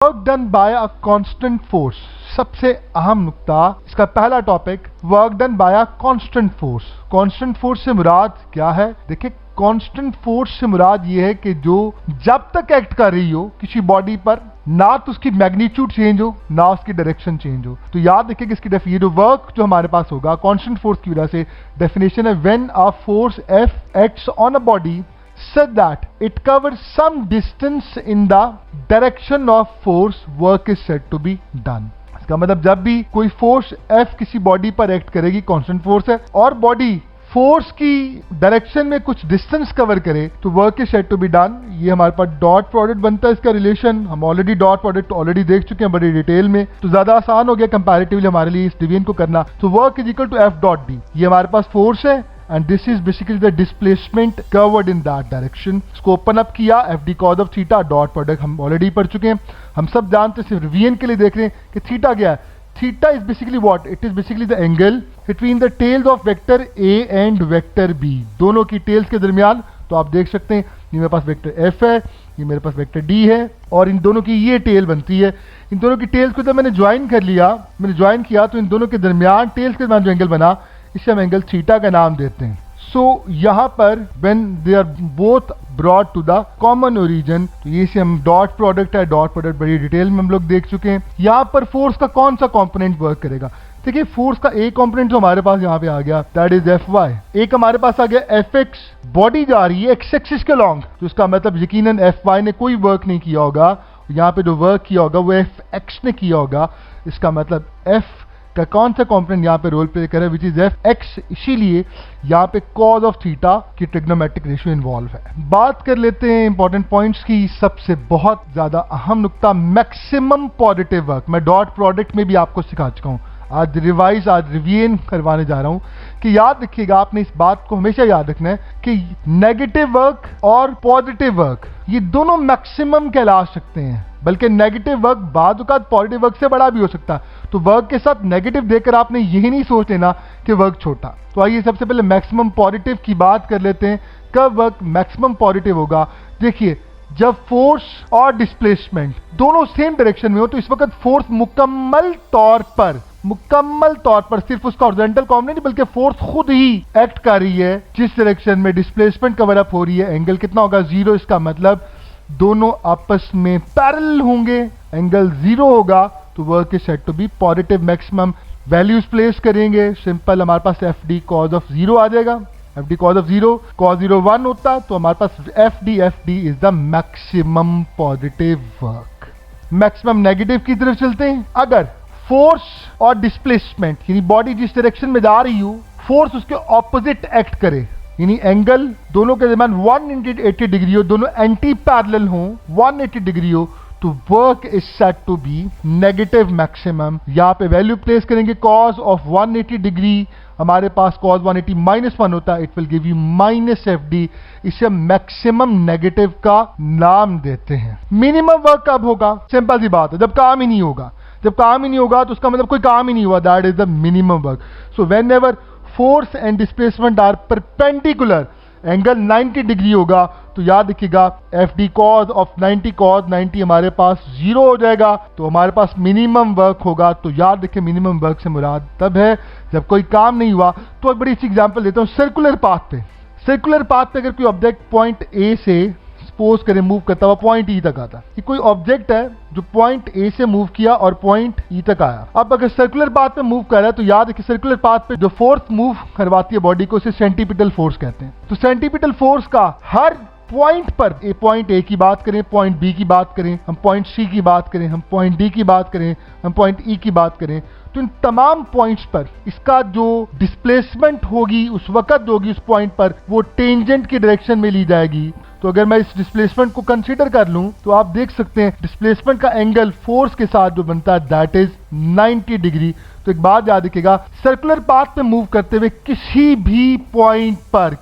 Work done by a constant force. सबसे अहम नुक्ता इसका पहला topic, work done by a constant force. Constant force से मुराद क्या है? देखिए, कांस्टेंट फोर्स से मुराद ये है कि जो जब तक एक्ट कर रही हो किसी बॉडी पर, ना तो उसकी मैग्नीट्यूड चेंज हो ना उसकी डायरेक्शन चेंज हो। तो याद रखिए कि इसकी ये जो वर्क जो हमारे पास होगा कांस्टेंट फोर्स की वजह से, डेफिनेशन है when a force F acts on a body such that it covers some distance in the direction of force, work is said to be done। इसका मतलब जब भी कोई फोर्स F किसी बॉडी पर एक्ट करेगी, कांस्टेंट फोर्स है, और बॉडी फोर्स की डायरेक्शन में कुछ डिस्टेंस कवर करे, तो work is said to be done. ये हमारे पास डॉट प्रोडक्ट बनता है, इसका रिलेशन हम ऑलरेडी डॉट प्रोडक्ट ऑलरेडी देख चुके हैं बड़ी डिटेल में, तो ज्यादा आसान हो गया कंपैरेटिवली हमारे लिए इस डिवीजन को करना। तो work is equal to F dot D. ये हमारे पास फोर्स है and this is basically the displacement covered in that direction। इसको ओपन अप किया, F D cos of theta, dot product हम ऑलरेडी पढ़ चुके हैं, हम सब जानते हैं, सिर्फ वीएन के लिए देख रहे हैं कि थीटा क्या है। Theta is basically what? It is basically the angle between the tails of vector A and vector B, दोनों की टेल्स के दरमियान। तो आप देख सकते हैं ये मेरे पास वेक्टर एफ है, ये मेरे पास वेक्टर डी है, और इन दोनों की ये टेल बनती है। इन दोनों की टेल्स को जब मैंने ज्वाइन कर लिया, मैंने ज्वाइन किया, तो इन दोनों के दरमियान टेल्स के दरमियान जो एंगल बना, इसे हम एंगल थीटा का नाम देते हैं। सो यहाँ पर when they are both broad to the common origin, तो ये से हम डॉट प्रोडक्ट है, डॉट प्रोडक्ट बड़ी डिटेल में हम लोग देख चुके हैं। यहाँ पर फोर्स का कौन सा कंपोनेंट वर्क करेगा? देखिए, फोर्स का एक कंपोनेंट जो हमारे पास यहाँ पे आ गया, दैट इज एफ वाई। एक हमारे पास आ गया एफ एक्स, बॉडी जा रही है एक्स एक्सिस के लॉन्ग, तो इसका मतलब यकीनन एफ वाई ने कोई वर्क नहीं किया होगा, यहाँ पे जो वर्क किया होगा वो एफ एक्स ने किया होगा। इसका मतलब एफ का कौन सा कंपोनेंट यहाँ पे रोल प्ले करे, विच इज एफ एक्स। इसीलिए यहाँ पे कॉज ऑफ थीटा की ट्रिग्नोमेट्रिक रेशियो इन्वॉल्व है। बात कर लेते हैं इंपॉर्टेंट पॉइंट्स की। सबसे बहुत ज्यादा अहम नुक्ता, मैक्सिमम पॉजिटिव वर्क। मैं डॉट प्रोडक्ट में भी आपको सिखा चुका हूँ, आज रिवीजन करवाने जा रहा हूं कि याद रखिएगा, आपने इस बात को हमेशा याद रखना है कि नेगेटिव वर्क और पॉजिटिव वर्क ये दोनों मैक्सिमम कहला सकते हैं, बल्कि नेगेटिव वर्क बाद पॉजिटिव वर्क से बड़ा भी हो सकता है। तो वर्क के साथ नेगेटिव देकर आपने यही नहीं सोच लेना कि वर्क छोटा। तो आइए सबसे पहले मैक्सिमम पॉजिटिव की बात कर लेते हैं। कब वर्क मैक्सिमम पॉजिटिव होगा? देखिए, जब फोर्स और डिस्प्लेसमेंट दोनों सेम डायरेक्शन में हो, तो इस वक्त फोर्स मुकम्मल तौर पर सिर्फ उसका हॉरिजॉन्टल कंपोनेंट, बल्कि फोर्स खुद ही एक्ट कर रही है जिस डायरेक्शन में डिस्प्लेसमेंट कवर अप हो रही है। एंगल कितना होगा? 0। इसका मतलब दोनों आपस में पैरेलल होंगे, एंगल 0 होगा, तो work is said to be positive maximum. Values place करेंगे, सिंपल हमारे पास एफ डी कॉज ऑफ 0 आ जाएगा। F D cos of 0, cos 0 1 होता, तो हमारे पास F D is the maximum positive work. Maximum negative की तरफ चलते हैं। अगर फोर्स और डिस्प्लेसमेंट यानी बॉडी जिस डायरेक्शन में जा रही हो, फोर्स उसके ऑपोजिट एक्ट करे, यानी एंगल दोनों के दरमियान 180 डिग्री हो, दोनों एंटी पैरेलल हो, 180 डिग्री हो, तो work is said to be negative maximum. यहाँ पे वैल्यू प्लेस करेंगे, कॉज ऑफ 180 डिग्री हमारे पास कॉज 180 -1 होता है, it will give you -FD। इसे मैक्सिमम नेगेटिव का नाम देते हैं। मिनिमम वर्क कब होगा? सिंपल सी बात है, जब काम ही नहीं होगा। जब काम ही नहीं होगा तो उसका मतलब कोई काम ही नहीं हुआ, that is the minimum work. So whenever force and displacement are perpendicular, angle 90 degree होगा, तो याद रखिएगा एफ डी कॉज ऑफ 90 हमारे पास 0 हो जाएगा, तो हमारे पास मिनिमम वर्क होगा। तो याद रखिए मिनिमम वर्क से मुराद तब है जब कोई काम नहीं हुआ। तो एक बड़ी सी एग्जांपल देता हूँ, सर्कुलर पाथ पे अगर कोई ऑब्जेक्ट पॉइंट ए से सपोज करें मूव करता हुआ पॉइंट ई तक आता, ये कोई ऑब्जेक्ट है जो पॉइंट ए से मूव किया और पॉइंट ई तक आया। अब अगर सर्कुलर पाथ पे मूव कर रहा है, तो याद रखिए सर्कुलर पाथ पे जो फोर्स मूव करवाती है बॉडी को, उसे सेंटीपिटल फोर्स कहते हैं। तो सेंटीपिटल फोर्स का हर पॉइंट पर, पॉइंट ए की बात करें, पॉइंट बी की बात करें, हम पॉइंट सी की बात करें, हम पॉइंट डी की बात करें, हम पॉइंट ई की बात करें, तो इन तमाम पॉइंट्स पर इसका जो डिस्प्लेसमेंट होगी उस वक्त होगी उस पॉइंट पर, वो टेंजेंट की डायरेक्शन में ली जाएगी। तो अगर मैं इस डिस्प्लेसमेंट को कंसीडर कर लूं, तो आप देख सकते हैं डिस्प्लेसमेंट का एंगल फोर्स के साथ जो बनता है दैट इज 90 डिग्री। तो एक बात याद रखिएगा, सर्कुलर पाथ पे मूव करते हुए किसी भी पॉइंट पर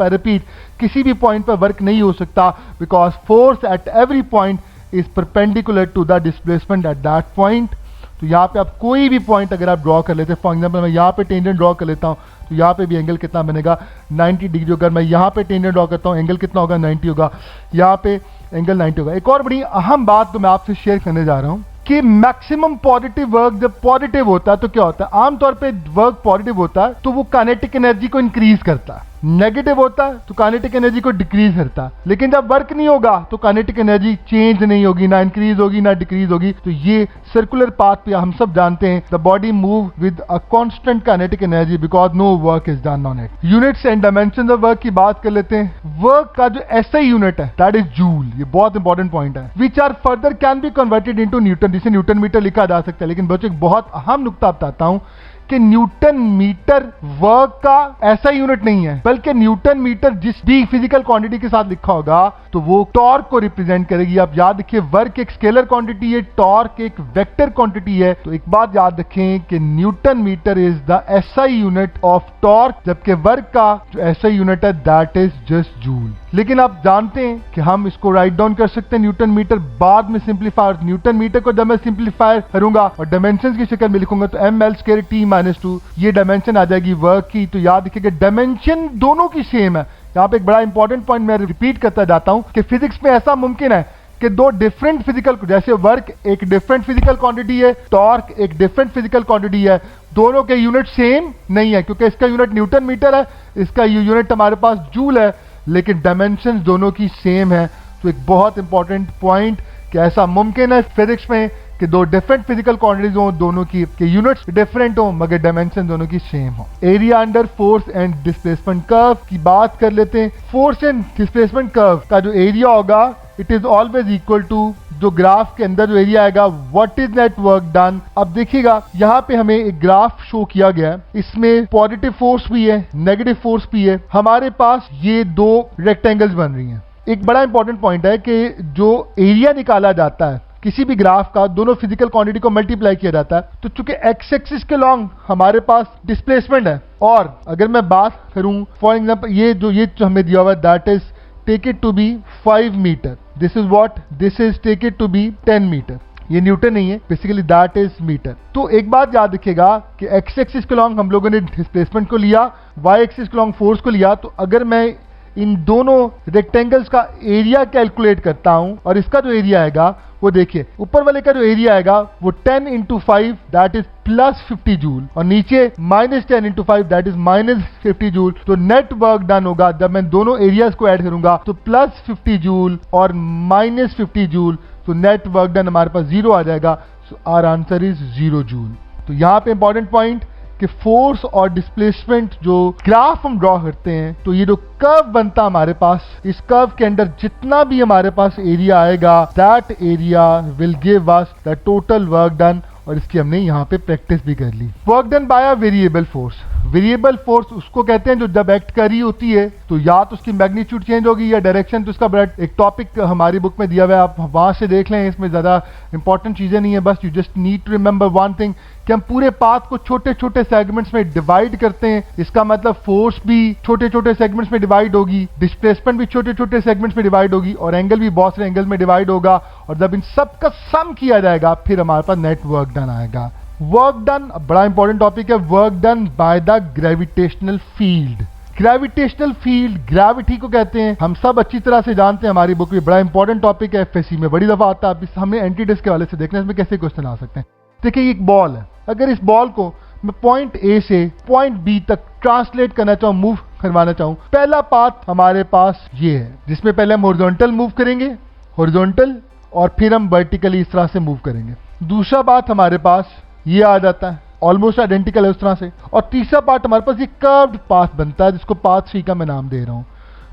रिपीट, किसी भी पॉइंट पर वर्क नहीं हो सकता, because force at every point is perpendicular to the displacement at that point. तो यहाँ पे आप कोई भी पॉइंट अगर आप ड्रॉ कर लेते हैं, फॉर एग्जाम्पल मैं यहाँ पे टेंजेंट ड्रॉ कर लेता हूँ, तो यहाँ पे भी एंगल कितना बनेगा? 90 डिग्री। अगर मैं यहाँ पे टेंजेंट ड्रॉ करता हूँ, एंगल कितना होगा? 90 होगा। यहाँ पे एंगल 90 होगा। एक और बड़ी अहम बात तो मैं आपसे शेयर करने जा रहा हूं कि मैक्सिमम पॉजिटिव वर्क जब पॉजिटिव होता है तो क्या होता है, आमतौर पे वर्क पॉजिटिव होता है तो वो काइनेटिक एनर्जी को इंक्रीज करता है, नेगेटिव होता है तो काइनेटिक एनर्जी को डिक्रीज करता है। लेकिन जब वर्क नहीं होगा तो काइनेटिक एनर्जी चेंज नहीं होगी, ना इंक्रीज होगी ना डिक्रीज होगी। तो ये सर्कुलर पाथ पे हम सब जानते हैं the body move with a constant kinetic energy because no work is done on it. Units and dimension of work की बात कर लेते हैं। वर्क का जो एसआई यूनिट है दैट इज जूल, ये बहुत इंपॉर्टेंट पॉइंट है, which are further can be converted into newton, जिसे न्यूटन मीटर लिखा जा सकता है। लेकिन बच्चों एक बहुत अहम नुकता बताता हूं कि न्यूटन मीटर वर्क का ऐसा यूनिट नहीं है, बल्कि न्यूटन मीटर जिस भी फिजिकल क्वांटिटी के साथ लिखा होगा तो वो टॉर्क को रिप्रेजेंट करेगी। आप याद रखिए वर्क एक स्केलर क्वांटिटी है, टॉर्क एक वेक्टर क्वांटिटी है। तो एक बात याद रखें कि newton metre is the SI unit of torque, जबकि वर्क का जो एसआई यूनिट है दैट इज जस्ट जूल। लेकिन आप जानते हैं कि हम इसको राइट डाउन कर सकते हैं न्यूटन मीटर बाद में सिंप्लीफायर। न्यूटन मीटर को जब मैं सिंप्लीफायर करूंगा और डायमेंशन की शक्ल में लिखूंगा तो ml²t-2 ये डायमेंशन आ जाएगी वर्क की। तो याद रखिए कि डायमेंशन दोनों की सेम है। यहाँ पे एक बड़ा इंपॉर्टेंट पॉइंट मैं रिपीट करता जाता हूं कि फिजिक्स में ऐसा मुमकिन है कि दो डिफरेंट फिजिकल, जैसे वर्क एक डिफरेंट फिजिकल क्वांटिटी है, टॉर्क एक डिफरेंट फिजिकल क्वांटिटी है, दोनों के यूनिट सेम नहीं है क्योंकि इसका यूनिट न्यूटन मीटर है, इसका यूनिट हमारे पास जूल है, लेकिन डायमेंशन दोनों की सेम है। तो एक बहुत इंपॉर्टेंट पॉइंट कि ऐसा मुमकिन है फिजिक्स में कि दो डिफरेंट फिजिकल क्वांटिटीज हो, दोनों की यूनिट्स डिफरेंट हो मगर डायमेंशन दोनों की सेम हो। Area under force and displacement curve की बात कर लेते हैं। फोर्स एंड डिस्प्लेसमेंट कर्व का जो एरिया होगा it is always equal to जो ग्राफ के अंदर जो एरिया आएगा what is net work done. अब देखिएगा यहाँ पे हमें एक ग्राफ शो किया गया है, इसमें पॉजिटिव फोर्स भी है नेगेटिव फोर्स भी है। हमारे पास ये दो रेक्टेंगल्स बन रही हैं। एक बड़ा इंपॉर्टेंट पॉइंट है कि जो एरिया निकाला जाता है किसी भी ग्राफ का, दोनों फिजिकल क्वांटिटी को मल्टीप्लाई किया जाता है। तो चूंकि एक्स एक्सिस के लॉन्ग हमारे पास डिस्प्लेसमेंट है, और अगर मैं बात करूं फॉर एग्जांपल ये जो हमें दिया हुआ है that is take it to be 5 metre, this is what, this is take it to be 10 metre. ये न्यूटन नहीं है, बेसिकली दैट इज मीटर। तो एक बात याद रखिएगा कि एक्स एक्सिस के लॉन्ग हम लोगों ने डिस्प्लेसमेंट को लिया, वाई एक्सिस के लॉन्ग फोर्स को लिया। तो अगर मैं इन दोनों रेक्टेंगल्स का एरिया कैलकुलेट करता हूं और इसका जो एरिया आएगा वो देखिए, ऊपर वाले का जो एरिया आएगा वो 10 × 5 दैट इज प्लस 50 जूल, और नीचे -10 × 5 दैट इज -50 जूल। तो नेट वर्क डन होगा जब मैं दोनों एरियाज को ऐड करूंगा तो प्लस 50 जूल और -50 जूल, तो नेट वर्क डन हमारे पास 0 आ जाएगा। So our answer is 0 joule. तो यहां पे इंपॉर्टेंट पॉइंट कि फोर्स और डिस्प्लेसमेंट जो ग्राफ हम ड्रॉ करते हैं तो ये जो कर्व बनता है हमारे पास, इस कर्व के अंदर जितना भी हमारे पास एरिया आएगा that area will give us the total work done, और इसकी हमने यहाँ पे प्रैक्टिस भी कर ली। Work done by a variable force. Variable force उसको कहते हैं जो जब एक्ट कर रही होती है तो या तो उसकी मैग्नीट्यूड चेंज होगी या डायरेक्शन। तो इसका बड़ा एक टॉपिक हमारी बुक में दिया हुआ है, आप वहां से देख लें, इसमें ज्यादा इंपॉर्टेंट चीजें नहीं है, बस you just need to remember one thing कि हम पूरे पाथ को छोटे छोटे सेगमेंट्स में डिवाइड करते हैं। इसका मतलब फोर्स भी छोटे छोटे सेगमेंट्स में डिवाइड होगी, डिस्प्लेसमेंट भी छोटे छोटे सेगमेंट्स में डिवाइड होगी, और एंगल भी बहुत सारे एंगल में डिवाइड होगा। और जब इन सब का सम किया जाएगा फिर हमारे पास नेट वर्क डन आएगा। वर्क डन बड़ा इंपॉर्टेंट टॉपिक है। Work done by the gravitational field. Gravitational field gravity को कहते हैं, हम सब अच्छी तरह से जानते हैं, हमारी बुक में बड़ा इंपॉर्टेंट टॉपिक है, एफएससी में बड़ी दफा आता है। हमने एंटीडिस्क के वाले से देखना है इसमें कैसे क्वेश्चन आ सकते हैं। देखिए एक बॉल है, अगर इस बॉल को मैं पॉइंट ए से पॉइंट बी तक ट्रांसलेट करना चाहूं, मूव करवाना चाहूं, पहला पाथ हमारे पास ये है जिसमें पहले हम हॉरिजॉन्टल मूव करेंगे, हॉरिजॉन्टल, और फिर हम वर्टिकली इस तरह से मूव करेंगे। दूसरा पाथ हमारे पास ये आ जाता है, ऑलमोस्ट आइडेंटिकल है उस तरह से। और तीसरा पार्ट हमारे पास ये कर्व्ड पाथ बनता है जिसको पाथ 3 का मैं नाम दे रहा हूं।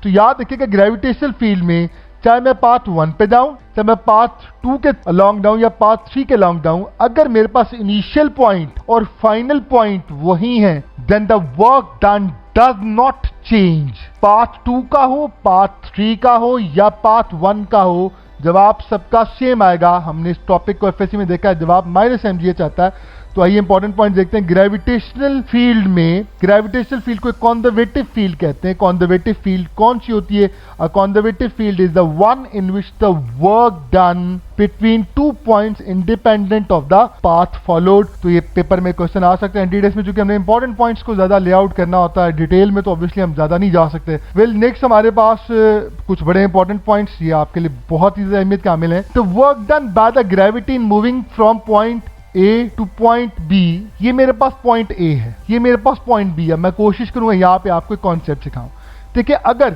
तो याद रखिएगा ग्रेविटेशनल फील्ड में चाहे मैं पाथ 1 पे जाऊं, चाहे मैं पाथ 2 के अलॉन्ग जाऊं या पाथ 3 के अलॉन्ग जाऊं, अगर मेरे पास इनिशियल पॉइंट और फाइनल पॉइंट वही है then the work done does not change. Path 2 का हो, पाथ 3 का हो या पाथ 1 का हो, जवाब सबका सेम आएगा। हमने इस टॉपिक को एफएससी में देखा है, जवाब -mgh आता है। तो आइए इंपॉर्टेंट पॉइंट देखते हैं। ग्रेविटेशनल फील्ड में, ग्रेविटेशनल फील्ड को कंजर्वेटिव फील्ड कहते हैं। कंजर्वेटिव फील्ड कौन सी होती है? A conservative field is the one in which the work done between 2 points independent of the path followed. तो ये पेपर में क्वेश्चन आ सकते हैं एनटीडीएस में, चूंकि हमने इंपॉर्टेंट पॉइंट्स को ज्यादा लेआउट करना होता है डिटेल में, तो ऑब्वियसली हम ज्यादा नहीं जा सकते। वेल नेक्स्ट हमारे पास कुछ बड़े इंपॉर्टेंट पॉइंट्स, ये आपके लिए बहुत ही अहमियत कामिल है। तो work done by the gravity in moving from point A to point B, ये मेरे पास पॉइंट ए है, ये मेरे पास पॉइंट बी है। मैं कोशिश करूंगा यहाँ पे आपको कॉन्सेप्ट सिखाऊं। देखिए, अगर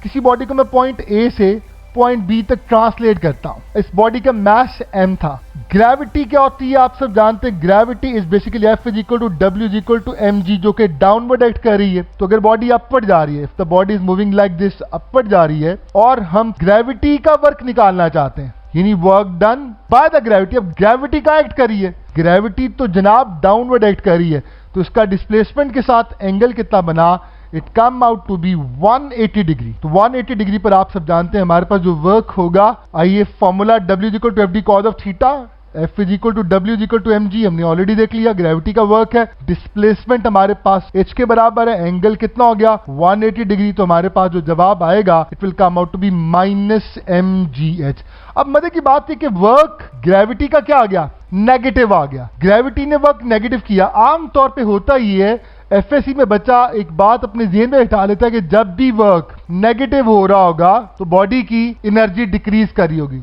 किसी बॉडी को मैं पॉइंट ए से पॉइंट बी तक ट्रांसलेट करता हूं, इस बॉडी का मास m था। ग्रेविटी क्या होती है आप सब जानते हैं, gravity is basically F is equal to W is equal to mg, जो कि डाउनवर्ड एक्ट कर रही है। तो अगर बॉडी अपवर्ड जा रही है, if the body is moving like this, upward जा रही है, और हम ग्रेविटी का वर्क निकालना चाहते हैं, यानी work done by the gravity. अब ग्रेविटी का एक्ट कर रही है, ग्रेविटी तो जनाब डाउनवर्ड एक्ट कर रही है, तो इसका डिस्प्लेसमेंट के साथ एंगल कितना बना, it come out to be 180 degree. तो 180 डिग्री पर आप सब जानते हैं हमारे पास जो वर्क होगा, आइए formula W is equal to FD cos of theta, F is equal to W is equal to mg हमने ऑलरेडी देख लिया। ग्रेविटी का वर्क है, डिस्प्लेसमेंट हमारे पास h के बराबर है, एंगल कितना हो गया 180 डिग्री। तो हमारे पास जो जवाब आएगा it will come out to be -mgh। अब मजे की बात थी कि वर्क ग्रेविटी का क्या आ गया, नेगेटिव आ गया। ग्रेविटी ने वर्क नेगेटिव किया। आमतौर पे होता ही है, एफएससी में बच्चा एक बात अपने ज़हन में उठा लेता है कि जब भी वर्क नेगेटिव हो रहा होगा तो बॉडी की एनर्जी डिक्रीज कर रही होगी।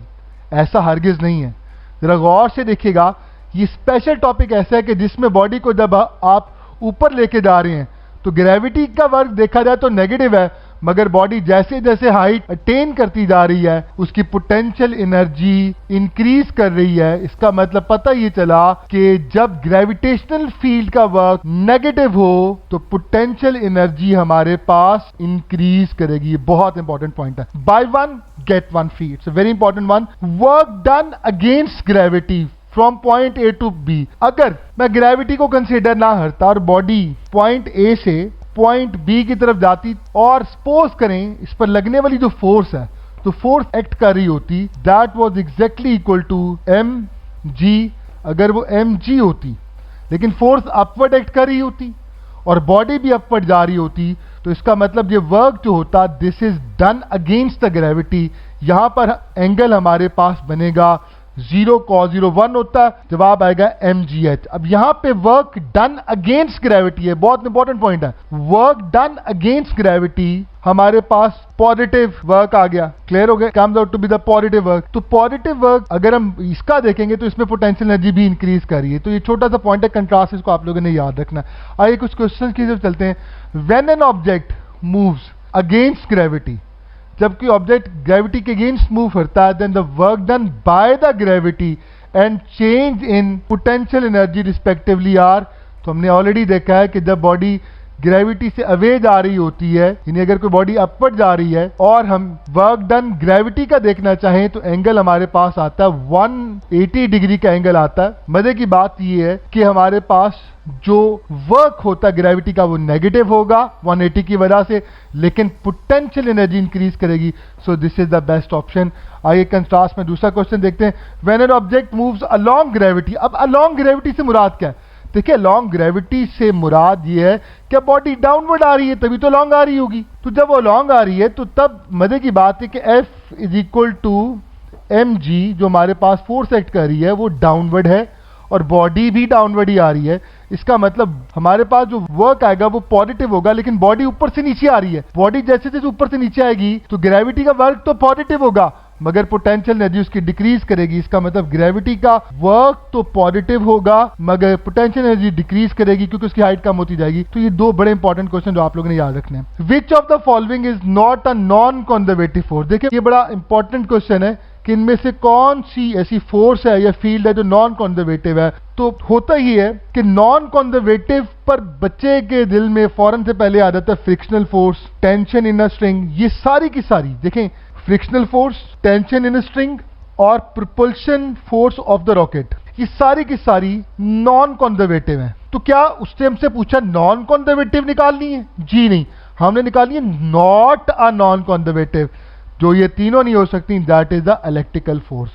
ऐसा हरगिज नहीं है, जरा गौर से देखिएगा। ये स्पेशल टॉपिक ऐसा है कि जिसमें बॉडी को जब आप ऊपर लेके जा रहे हैं तो ग्रेविटी का वर्क देखा जाए तो नेगेटिव है, मगर बॉडी जैसे जैसे हाइट अटेन करती जा रही है उसकी पोटेंशियल एनर्जी इंक्रीज कर रही है। इसका मतलब पता ये चला कि जब ग्रेविटेशनल फील्ड का वर्क नेगेटिव हो तो पोटेंशियल एनर्जी हमारे पास इंक्रीज करेगी। ये बहुत इंपॉर्टेंट पॉइंट है। Buy one get one free, it's a very important one. Work done against gravity from point A to B, अगर मैं ग्रेविटी को कंसीडर ना करता और बॉडी पॉइंट ए से पॉइंट बी की तरफ जाती, और सपोज करें इस पर लगने वाली जो फोर्स है, तो फोर्स एक्ट कर रही होती, that was exactly equal to mg। अगर वो mg होती लेकिन फोर्स अपवर्ड एक्ट कर रही होती और बॉडी भी अपवर्ड जा रही होती, तो इसका मतलब ये वर्क जो होता this is done against the gravity. यहां पर एंगल हमारे पास बनेगा 0 cos 0 1 होता है, जवाब आएगा mgh। अब यहां पे वर्क डन अगेंस्ट ग्रेविटी है, बहुत इंपॉर्टेंट पॉइंट है। वर्क डन अगेंस्ट ग्रेविटी हमारे पास पॉजिटिव वर्क आ गया, क्लियर हो गया, comes out to be the positive work. तो पॉजिटिव वर्क अगर हम इसका देखेंगे तो इसमें पोटेंशियल एनर्जी भी इंक्रीज कर रही है। तो ये छोटा सा पॉइंट है, कंट्रास्ट, इसको आप लोगों ने याद रखना। आइए कुछ क्वेश्चन की तरफ चलते हैं। When an object moves against gravity, जबकि ऑब्जेक्ट ग्रेविटी के अगेंस्ट मूव करता है, then the work done by the gravity and change in potential energy respectively are. तो हमने ऑलरेडी देखा है कि जब बॉडी ग्रेविटी से अवे जा रही होती है, यानी अगर कोई बॉडी अपवर्ड जा रही है और हम वर्क डन ग्रेविटी का देखना चाहें तो एंगल हमारे पास आता है 180 डिग्री का एंगल आता है। मजे की बात यह है कि हमारे पास जो वर्क होता है ग्रेविटी का वो नेगेटिव होगा 180 की वजह से, लेकिन पोटेंशियल एनर्जी इंक्रीज करेगी। So this is the best option. आइए कंट्रास्ट में दूसरा क्वेश्चन देखते हैं। When an object moves along gravity, अब अलोंग ग्रेविटी से मुराद क्या है? देखिए, लॉन्ग ग्रेविटी से मुराद ये है कि बॉडी डाउनवर्ड आ रही है तभी तो लॉन्ग आ रही होगी। तो जब वो लॉन्ग आ रही है तो तब मजे की बात है कि F is equal to mg, जो हमारे पास फोर्स एक्ट कर रही है वो डाउनवर्ड है और बॉडी भी डाउनवर्ड ही आ रही है। इसका मतलब हमारे पास जो वर्क आएगा वो पॉजिटिव होगा, लेकिन बॉडी ऊपर से नीचे आ रही है। बॉडी जैसे जैसे ऊपर से नीचे आएगी तो ग्रेविटी का वर्क तो पॉजिटिव होगा मगर पोटेंशियल एनर्जी उसकी डिक्रीज करेगी। इसका मतलब ग्रेविटी का वर्क तो पॉजिटिव होगा मगर पोटेंशियल एनर्जी डिक्रीज करेगी क्योंकि उसकी हाइट कम होती जाएगी। तो ये दो बड़े इंपॉर्टेंट क्वेश्चन जो आप लोगों ने याद रखने हैं। Which of the following is not a non conservative force? देखिए, ये बड़ा इंपॉर्टेंट क्वेश्चन है कि इनमें से कौन सी ऐसी फोर्स है या फील्ड है जो नॉन कंजर्वेटिव है। तो होता ही है कि नॉन कंजर्वेटिव पर बच्चे के दिल में फौरन से पहले आ जाता है frictional force, tension in a string. ये सारी की सारी देखें, frictional force, tension in a string और propulsion force of the rocket, ये सारी की सारी नॉन कंजर्वेटिव है। तो क्या उससे हमसे पूछा नॉन कंजर्वेटिव निकालनी है? जी नहीं, हमने निकाली है नॉट अ नॉन कंजर्वेटिव। जो ये तीनों नहीं हो सकती, that is the electrical force.